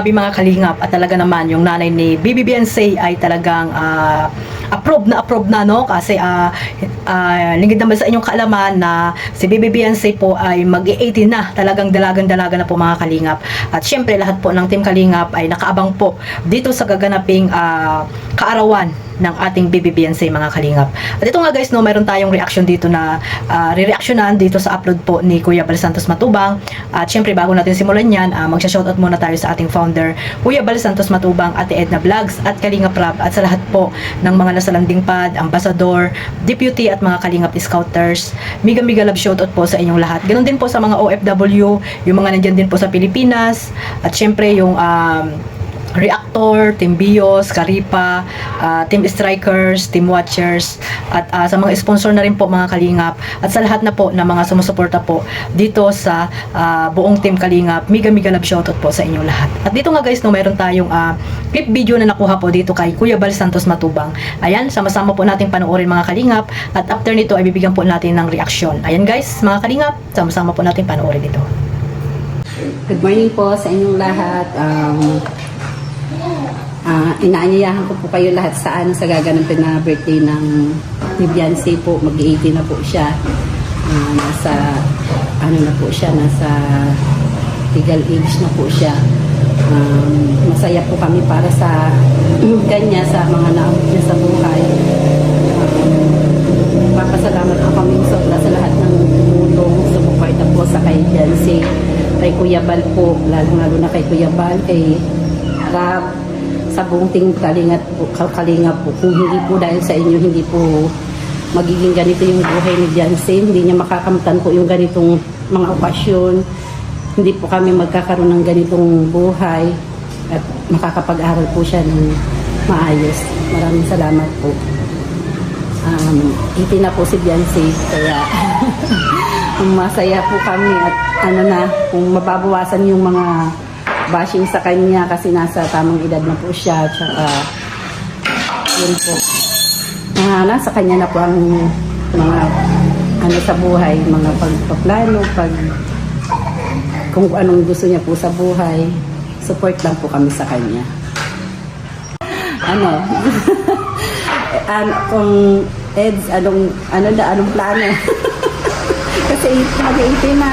Mga kalingap, at talaga naman yung nanay ni Bibi Beyonce ay talagang approve na no, kasi lingid naman sa inyong kaalaman na si Bibi Beyonce po ay mag-18 na, talagang dalagan-dalaga na po mga kalingap. At syempre lahat po ng team kalingap ay nakaabang po dito sa gaganaping kaarawan ng ating Bibi Beyonce mga kalingap. At ito nga guys no, mayroon tayong reaction dito na re-reactionan dito sa upload po ni Kuya Bal Santos Matubang. At syempre bago natin simulan yan, magsha-shoutout muna tayo sa ating founder Kuya Bal Santos Matubang, Ate Edna Vlogs at Kalingap Rap, at sa lahat po ng mga nasa landing pad, ambassador, deputy at mga Kalingap Scouters. Mega love shoutout po sa inyong lahat. Ganon din po sa mga OFW, yung mga nandyan din po sa Pilipinas, at syempre yung Reactor, Team Bios, Karipa, Team Strikers, Team Watchers, at sa mga sponsor na rin po mga Kalingap, at sa lahat na po na mga sumusuporta po dito sa buong Team Kalingap. Mega love shoutout po sa inyong lahat. At dito nga guys no, mayroon tayong clip video na nakuha po dito kay Kuya Bal Santos Matubang. Ayan, sama-sama po natin panoorin mga Kalingap, at after nito ay bibigyan po natin ng reaksyon. Ayan guys, mga Kalingap, sama-sama po natin panoorin ito. Good morning po sa inyong lahat. Inaanyayahan ko po kayo lahat sa gaganapin na birthday ng Beyonce po. Mag-18 na po siya. Nasa legal age na po siya. Masaya po kami para sa kanya, sa mga naamot niya sa buhay. Papasalamat po kami sobra sa lahat ng tumulong, sumuporta po sa kay Beyonce, kay Kuya Bal po, lalo na kay Kuya Bal, kay Rab, sa buong ting Kalingap po. Kung hindi po dahil sa inyo, hindi po magiging ganito yung buhay ni Beyonce. Hindi niya makakamtan po yung ganitong mga okasyon. Hindi po kami magkakaroon ng ganitong buhay at makakapag-aral po siya ng maayos. Maraming salamat po. 18 na po si Beyonce, kaya masaya po kami, at kung mababawasan yung mga bashing sa kanya kasi nasa tamang edad na po siya, tsaka yun po, nasa kanya na po ang mga sa buhay, mga pagpaplano, kung anong gusto niya po sa buhay. Support lang po kami sa kanya. Kung Eds, anong plano? Kasi mag-18 na.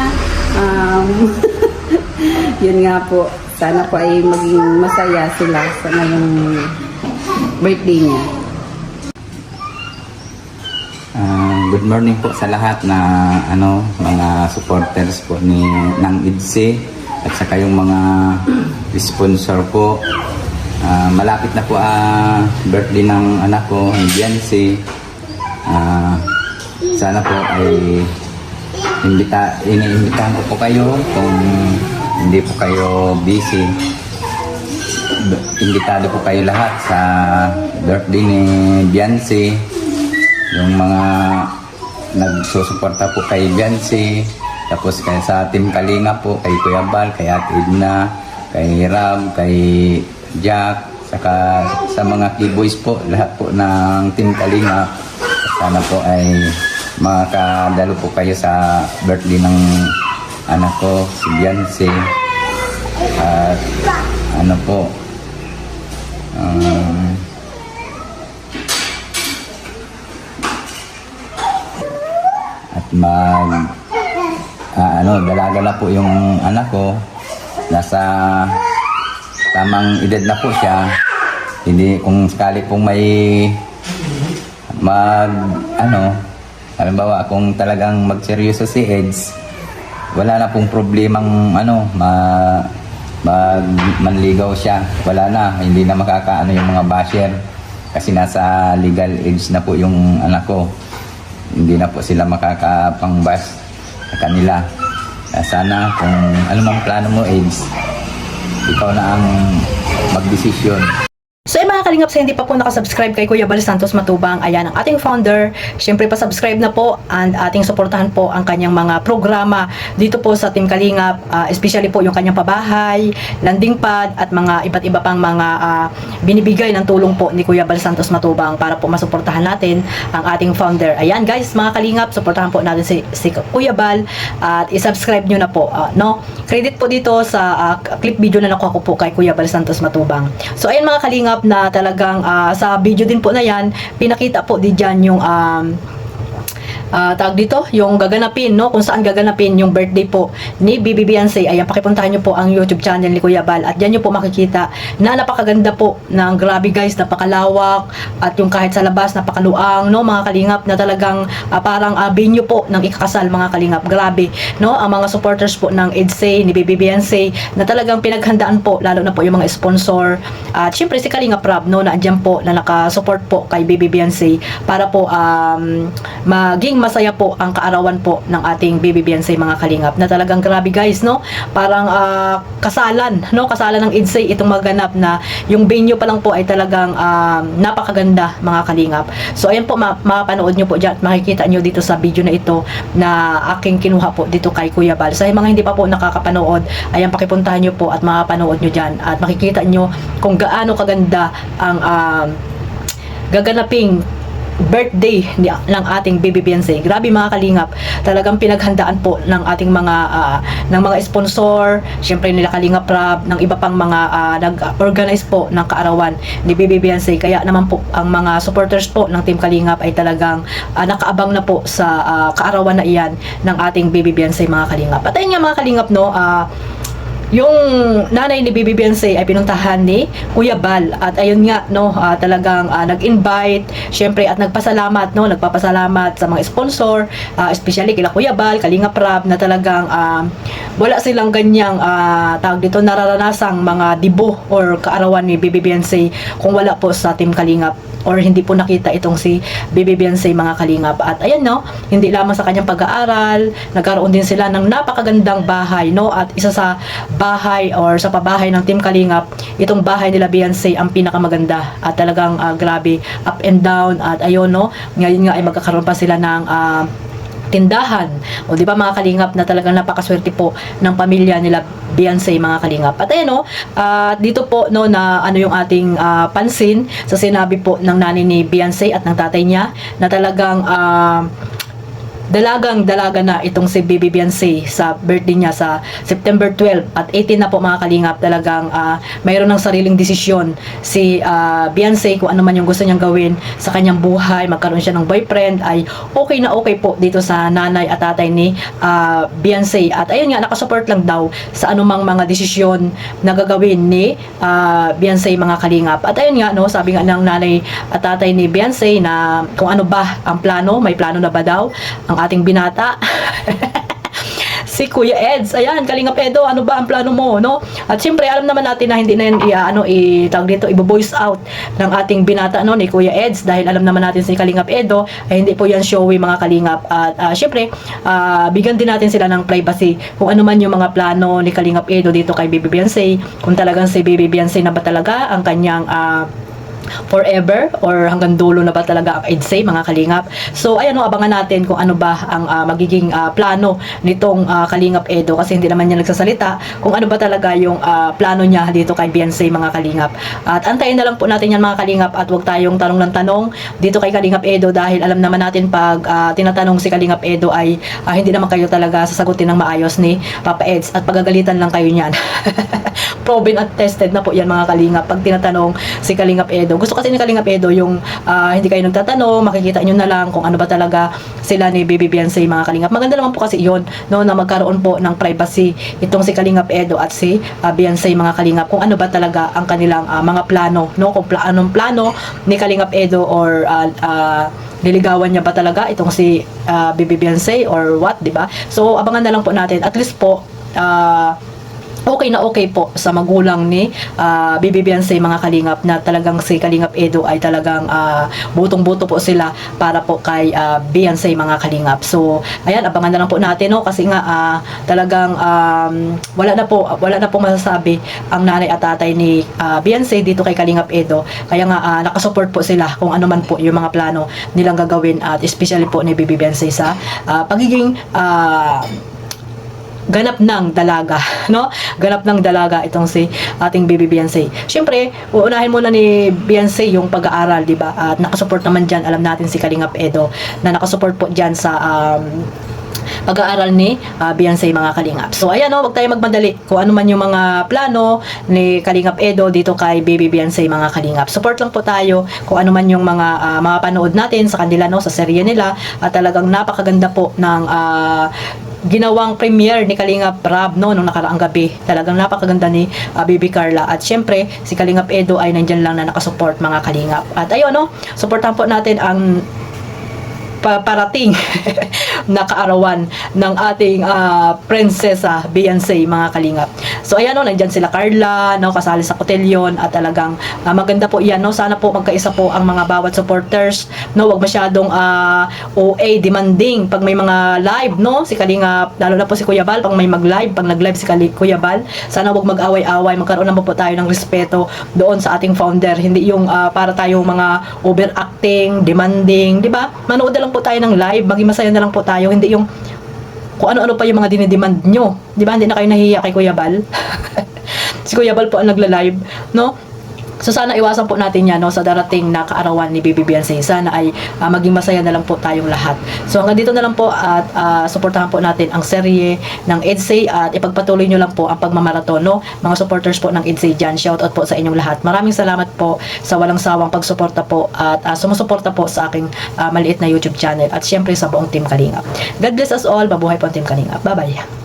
Yun nga po, sana po ay maging masaya sila sa ngayong birthday niya. Good morning po sa lahat na mga supporters po ng IDSE, at saka yung mga sponsor po. Malapit na po birthday ng anak ko, ni Beyonce. Sana po ay iniimbitahan ko po kayo. Kung hindi po kayo busy, imbitado po kayo lahat sa birthday ni Beyonce. Yung mga nagsusuporta po kay Beyonce, tapos sa Team Kalingap po, kay Kuya Bal, kay Ate Edna, kay Rab, kay Jack, saka sa mga keyboys po, lahat po ng Team Kalingap. Sana po ay makadalo po kayo sa birthday ng anak ko, si Beyonce. At dalaga na po yung anak ko, nasa tamang edad na po siya. Hindi, kung sakali pong may halimbawa kung talagang magseryoso si Eds, wala na pong problemang manligaw siya. Wala na, hindi na yung mga basher, kasi nasa legal age na po yung anak ko. Hindi na po sila makakapang-bash sa kanila. Sana kung ano mang plano mo, Eds, ikaw na ang magdesisyon. So mga mga kalingap, sa hindi pa po nakasubscribe kay Kuya Bal Santos Matubang, ayan ang ating founder. Siyempre pa-subscribe na po and ating suportahan po ang kanyang mga programa dito po sa Team Kalingap, especially po yung kanyang pabahay, landing pad at mga iba't iba pang mga binibigay ng tulong po ni Kuya Bal Santos Matubang para po masuportahan natin ang ating founder. Ayan guys, mga kalingap, suportahan po natin si Kuya Bal at i-subscribe nyo na po. No? Credit po dito sa clip video na nakuha ko po kay Kuya Bal Santos Matubang. So ayun mga kalingap, na talagang sa video din po na yan, pinakita po di dyan yung tawag dito, yung gaganapin, no? Kung saan gaganapin yung birthday po ni Bibi Beyonce. Ayan, pakipuntahan nyo po ang YouTube channel ni Kuya Bal at dyan nyo po makikita na napakaganda po ng grabe guys, napakalawak at yung kahit sa labas napakaluang, no mga kalingap, na talagang parang venue po ng ikakasal mga kalingap. Grabe, no? Ang mga supporters po ng EDSA ni Bibi Beyonce na talagang pinaghandaan po, lalo na po yung mga sponsor at syempre si Kalingap Rob, no, na andyan po na nakasupport po kay Bibi Beyonce para po maging masaya po ang kaarawan po ng ating Bibi Beyonce mga kalingap, na talagang grabe guys, no? Parang kasalan, no? Kasalan ng EDSA itong maganap na yung venue pa lang po ay talagang napakaganda mga kalingap. So ayan po, mapanood nyo po dyan, makikita nyo dito sa video na ito na aking kinuha po dito kay Kuya Bal. Sa mga hindi pa po nakakapanood, ayan, pakipuntahan nyo po at makapanood nyo dyan at makikita nyo kung gaano kaganda ang gaganaping birthday ng ating Bibi Beyonce. Grabe mga kalingap, talagang pinaghandaan po ng ating mga sponsor, syempre nila Kalingap Rob, ng iba pang mga nag-organize po ng kaarawan ni Bibi Beyonce. Kaya naman po ang mga supporters po ng Team Kalingap ay talagang nakaabang na po sa kaarawan na iyan ng ating Bibi Beyonce mga kalingap. At ayun nga mga kalingap, no, yung nanay ni Bibi Beyonce ay pinuntahan ni Kuya Bal at ayun nga, no, talagang nag-invite syempre at nagpasalamat, no, nagpapasalamat sa mga sponsor, especially kila Kuya Bal, Kalingap Rob, na talagang wala silang ganyang tawag dito, nararanasang mga dibo or kaarawan ni Bibi Beyonce kung wala po sa Team Kalingap or hindi po nakita itong si Bibi Beyonce mga kalingap. At ayan, no, hindi lamang sa kanyang pag-aaral, nagkaroon din sila ng napakagandang bahay, no, at isa sa bahay or sa pabahay ng Team Kalingap, itong bahay nila Beyonce ang pinakamaganda at talagang grabe, up and down. At ayun, no, ngayon nga ay magkakaroon pa sila ng tindahan. O di ba mga kalingap, na talagang napakaswerte po ng pamilya nila Beyonce mga kalingap. At ayun, no, dito po, no, na ano yung ating pansin sa sinabi po ng nanay ni Beyonce at ng tatay niya na talagang dalaga na itong si Bibi Beyonce sa birthday niya sa September 12 at 18 na po mga kalingap. Talagang mayroon ng sariling desisyon si Beyonce kung ano man yung gusto niyang gawin sa kanyang buhay. Magkaroon siya ng boyfriend ay okay na okay po dito sa nanay at tatay ni Beyonce. At ayun nga, nakasupport lang daw sa anumang mga desisyon na gagawin ni Beyonce mga kalingap. At ayun nga, no, sabi nga ng nanay at tatay ni Beyonce na kung ano ba ang plano, may plano na ba daw ang ating binata. Si Kuya Eds, ayan, Kalingap Edo, ano ba ang plano mo, no? At siyempre, alam naman natin na hindi na yan tawag dito, i-voice out ng ating binata, no, ni Kuya Eds, dahil alam naman natin si Kalingap Edo ay hindi po yan showy mga kalingap. At siyempre, bigyan din natin sila ng privacy kung ano man yung mga plano ni Kalingap Edo dito kay Bibi Beyonce, kung talagang si Bibi Beyonce na ba talaga ang kanyang forever or hanggang dulo na ba talaga ang EDSA mga kalingap. So ayan, no, abangan natin kung ano ba ang magiging plano nitong Kalingap Edo, kasi hindi naman niya nagsasalita kung ano ba talaga yung plano niya dito kay Beyonce mga kalingap. At antayin na lang po natin yan mga kalingap at huwag tayong tanong ng tanong dito kay Kalingap Edo, dahil alam naman natin pag tinatanong si Kalingap Edo ay hindi naman kayo talaga sasagutin ng maayos ni Papa Eds at pagagalitan lang kayo niyan. Proven at tested na po yan mga kalingap pag tinatanong si Kalingap Edo. Gusto kasi ni Kalingap Edo yung hindi kayo nagtatanong, makikita nyo na lang kung ano ba talaga sila ni Bibi Beyonce mga kalingap. Maganda naman po kasi yon, no, na magkaroon po ng privacy itong si Kalingap Edo at si Beyonce mga kalingap, kung ano ba talaga ang kanilang mga plano, no, kung anong plano ni Kalingap Edo or niligawan niya ba talaga itong si Bibi Beyonce or what, di ba? So abangan na lang po natin, at least po okay po sa magulang ni Bibi Beyonce, mga kalingap, na talagang si Kalingap Edo ay talagang butong-buto po sila para po kay Beyonce, mga kalingap. So ayan, abangan na lang po natin, no, kasi nga talagang wala na po masasabi ang nanay at tatay ni Beyonce dito kay Kalingap Edo, kaya nga nakasupport po sila kung ano man po yung mga plano nilang gagawin, at especially po ni Bibi Beyonce sa pagiging ganap ng dalaga, no? Ganap ng dalaga itong si ating Bibi Beyonce. Siyempre, uunahin muna ni Beyonce yung pag-aaral, di ba? At nakasupport naman dyan, alam natin si Kalingap Edo na nakasupport po dyan sa pag-aaral ni Beyonce, mga kalingap. So ayan, no, wag tayo magmadali kung ano man yung mga plano ni Kalingap Edo dito kay Bibi Beyonce, mga kalingap. Support lang po tayo kung ano man yung mga mapapanood natin sa kanila, no, sa serye nila. At talagang napakaganda po ng ginawang premiere ni Kalingap Rab, no, nung nakaraang gabi. Talagang napakaganda ni Bibi Carla. At syempre, si Kalingap Edo ay nandyan lang na nakasupport, mga kalingap. At ayun, no, supportan po natin ang parating na kaarawan ng ating prinsesa Beyonce, mga kalingap. So ayan, no, nandyan sila Carla, no, kasali sa Cotillion, at talagang maganda po yan, no. Sana po magkaisa po ang mga bawat supporters, no, wag masyadong OA demanding pag may mga live, no, si Kalingap, lalo na po si Kuya Bal, pag may mag-live, pag nag-live si Kuya Bal, sana wag mag-away-away, magkaroon naman po tayo ng respeto doon sa ating founder, hindi yung para tayo mga overacting, demanding, di ba? Manood na lang po tayo ng live, maging masaya na lang po tayo, hindi yung kung ano-ano pa yung mga dinidemand nyo, di ba? Hindi na kayo nahihiya kay Kuya Bal. Si Kuya Bal po ang nagla-live, no? So sana iwasan po natin yan, no, sa darating na kaarawan ni Bibi Beyonce. Sana ay maging masaya na lang po tayong lahat. So hanggang dito na lang po, at suportahan po natin ang serye ng EDSA, at ipagpatuloy nyo lang po ang pagmamaraton, no, mga supporters po ng EDSA dyan. Shoutout po sa inyong lahat. Maraming salamat po sa walang sawang pagsuporta po, at sumusuporta po sa aking maliit na YouTube channel, at syempre sa buong Team Kalingap. God bless us all. Mabuhay po ang Team Kalingap. Bye-bye.